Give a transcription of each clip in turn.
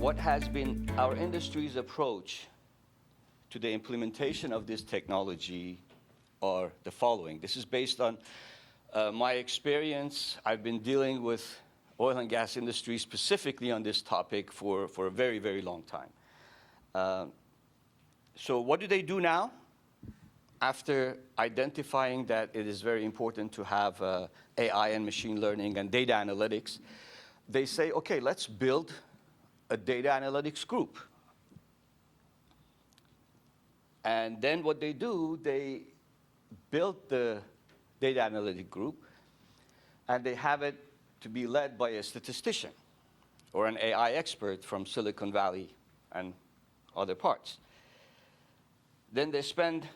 what has been our industry's approach to the implementation of this technology are the following. This is based on my experience. I've been dealing with oil and gas industry specifically on this topic for a very, very long time. So what do they do now? After identifying that it is very important to have AI and machine learning and data analytics, they say, okay, let's build a data analytics group. And then what they do, they build the data analytic group, and they have it to be led by a statistician or an AI expert from Silicon Valley and other parts. Then they spend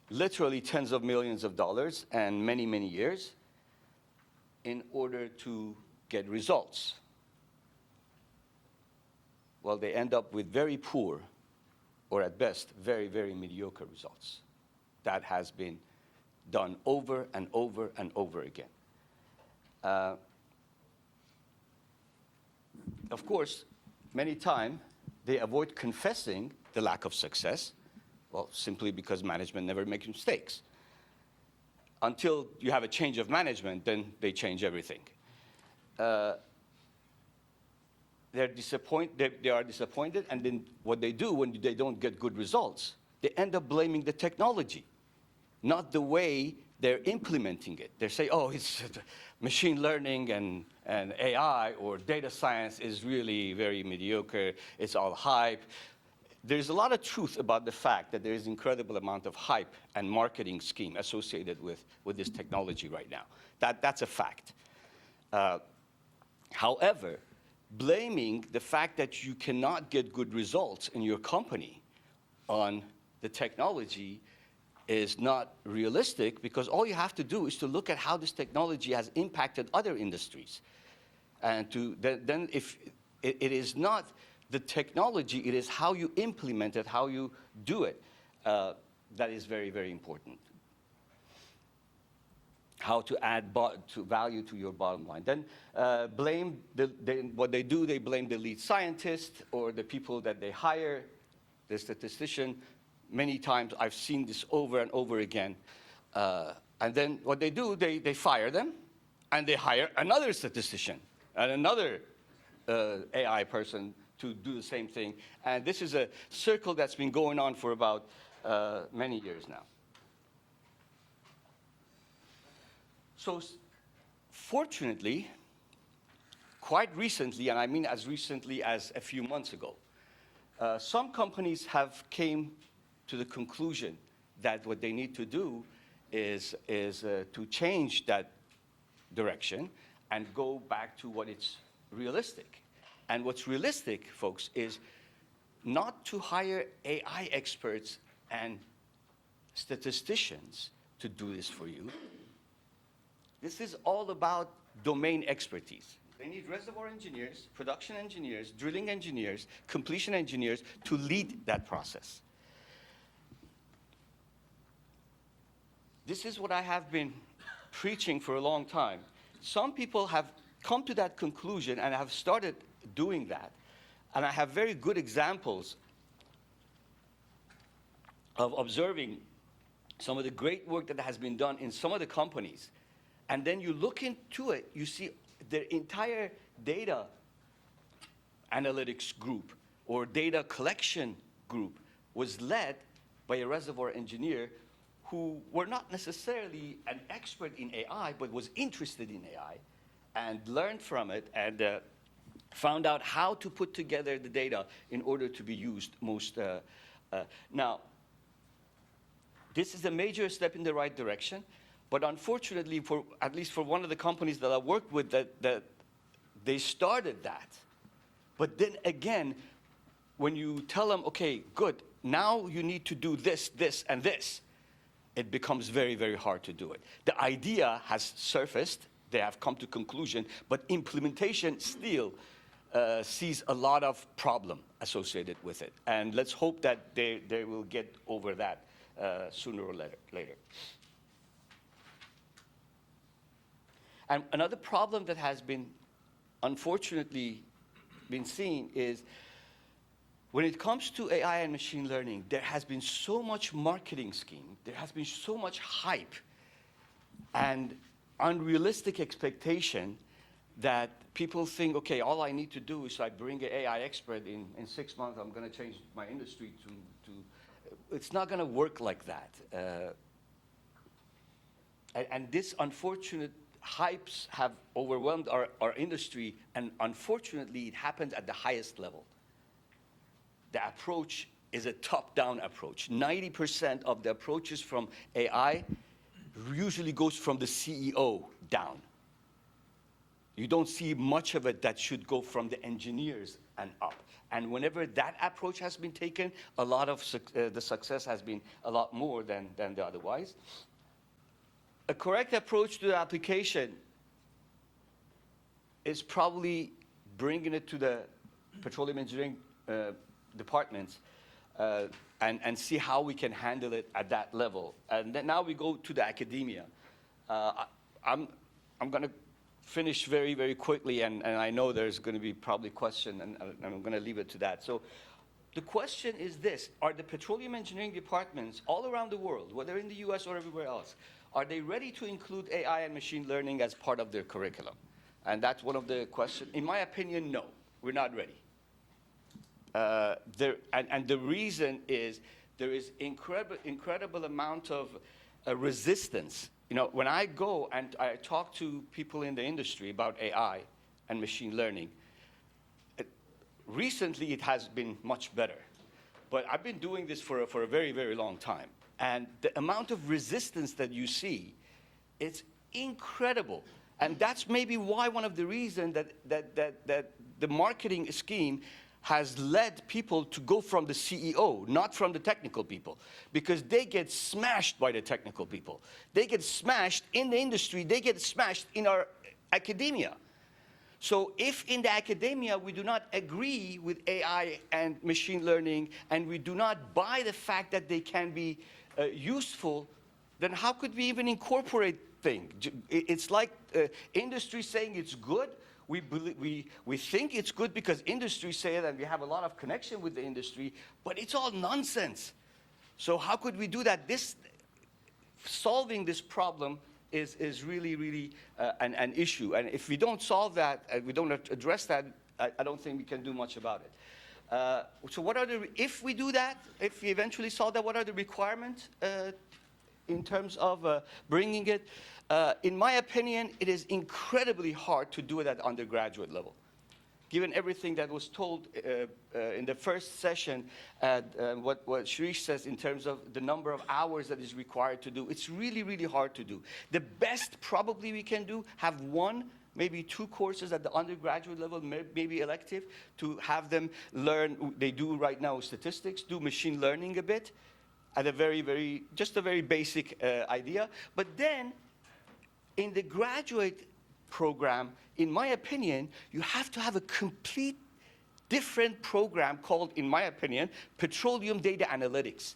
literally tens of millions of dollars and many, many years in order to get results. Well, they end up with very poor, or at best, very, very mediocre results. That has been done over and over and over again. Of course, many times, they avoid confessing the lack of success, well, simply because management never makes mistakes. Until you have a change of management, then they change everything. They are disappointed, and then what they do when they don't get good results, they end up blaming the technology, not the way they're implementing it. They say, oh, it's machine learning and AI or data science is really very mediocre, it's all hype. There's a lot of truth about the fact that there is incredible amount of hype and marketing scheme associated with this technology right now. That's a fact. However, blaming the fact that you cannot get good results in your company on the technology is not realistic, because all you have to do is to look at how this technology has impacted other industries. And then if it is not the technology, it is how you implement it, how you do it, that is very, very important. How to add value to your bottom line. Then what they do, they blame the lead scientist or the people that they hire, the statistician. Many times I've seen this over and over again. And then what they do, they fire them, and they hire another statistician and another AI person to do the same thing. And this is a circle that's been going on for about many years now. So fortunately, quite recently, and I mean as recently as a few months ago, some companies have came to the conclusion that what they need to do is to change that direction and go back to what is realistic. And what's realistic, folks, is not to hire AI experts and statisticians to do this for you. This is all about domain expertise. They need reservoir engineers, production engineers, drilling engineers, completion engineers to lead that process. This is what I have been preaching for a long time. Some people have come to that conclusion and have started doing that. And I have very good examples of observing some of the great work that has been done in some of the companies. And then you look into it, you see the entire data analytics group or data collection group was led by a reservoir engineer who were not necessarily an expert in AI, but was interested in AI and learned from it and found out how to put together the data in order to be used most. Now, this is a major step in the right direction, but unfortunately, at least for one of the companies that I worked with, that they started that. But then again, when you tell them, okay, good, now you need to do this, this, and this, it becomes very, very hard to do it. The idea has surfaced, they have come to conclusion, but implementation still sees a lot of problem associated with it. And let's hope that they will get over that sooner or later. And another problem that has been unfortunately been seen is when it comes to AI and machine learning, there has been so much marketing scheme, there has been so much hype and unrealistic expectation that people think, okay, all I need to do is I bring an AI expert in 6 months, I'm going to change my industry to it's not going to work like that. And this unfortunate hypes have overwhelmed our industry, and unfortunately, it happens at the highest level. The approach is a top-down approach. 90% of the approaches from AI usually goes from the CEO down. You don't see much of it that should go from the engineers and up. And whenever that approach has been taken, a lot of the success has been a lot more than the otherwise. A correct approach to the application is probably bringing it to the petroleum engineering departments and see how we can handle it at that level. And then now we go to the academia. I'm going to finish very, very quickly, and I know there's going to be probably question, and I'm going to leave it to that. So the question is this: are the petroleum engineering departments all around the world, whether in the US or everywhere else, are they ready to include AI and machine learning as part of their curriculum? And that's one of the questions. In my opinion, no, we're not ready. And the reason is there is incredible amount of resistance. You know, when I go and I talk to people in the industry about AI and machine learning, recently it has been much better. But I've been doing this for a very, very long time. And the amount of resistance that you see, it's incredible. And that's maybe why one of the reasons that the marketing scheme has led people to go from the CEO, not from the technical people, because they get smashed by the technical people. They get smashed in the industry, they get smashed in our academia. So if in the academia we do not agree with AI and machine learning, and we do not buy the fact that they can be useful, then how could we even incorporate things? It's like industry saying it's good. We think it's good because industry say it, and we have a lot of connection with the industry, but it's all nonsense. So how could we do that? Solving this problem is really, really an issue. And if we don't solve that, we don't address that, I don't think we can do much about it. So what are if we do that, if we eventually solve that, what are the requirements in terms of bringing it? In my opinion, it is incredibly hard to do it at undergraduate level. Given everything that was told in the first session, what Shirish says in terms of the number of hours that is required to do, it's really, really hard to do. The best probably we can do, have one, maybe 2 courses at the undergraduate level, maybe elective, to have them learn. They do right now statistics, do machine learning a bit, at a very, just a very basic idea. But then, in the graduate program, in my opinion, you have to have a complete different program called, in my opinion, Petroleum Data Analytics,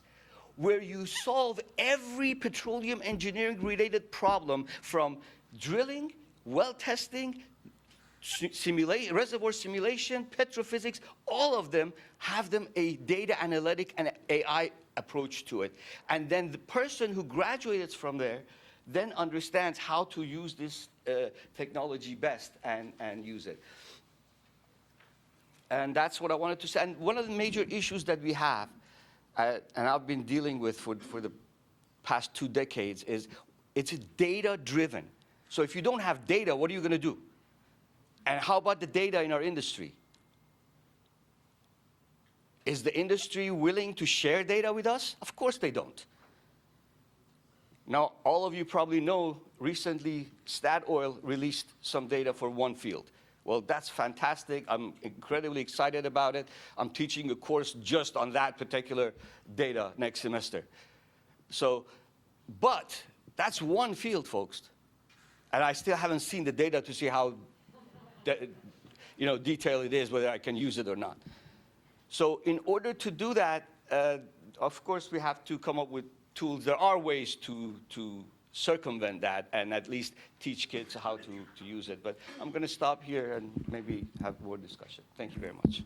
where you solve every petroleum engineering related problem from drilling, well testing, reservoir simulation, petrophysics, all of them have them a data analytic and AI approach to it. And then the person who graduates from there then understands how to use this technology best and use it. And that's what I wanted to say. And one of the major issues that we have, and I've been dealing with for the past 2 decades, is it's data-driven. So if you don't have data, what are you going to do? And how about the data in our industry? Is the industry willing to share data with us? Of course they don't. Now, all of you probably know recently Statoil released some data for one field. Well, that's fantastic. I'm incredibly excited about it. I'm teaching a course just on that particular data next semester. So, but that's one field, folks. And I still haven't seen the data to see how detailed it is, whether I can use it or not. So in order to do that, of course, we have to come up with tools. There are ways to circumvent that and at least teach kids how to use it. But I'm going to stop here and maybe have more discussion. Thank you very much.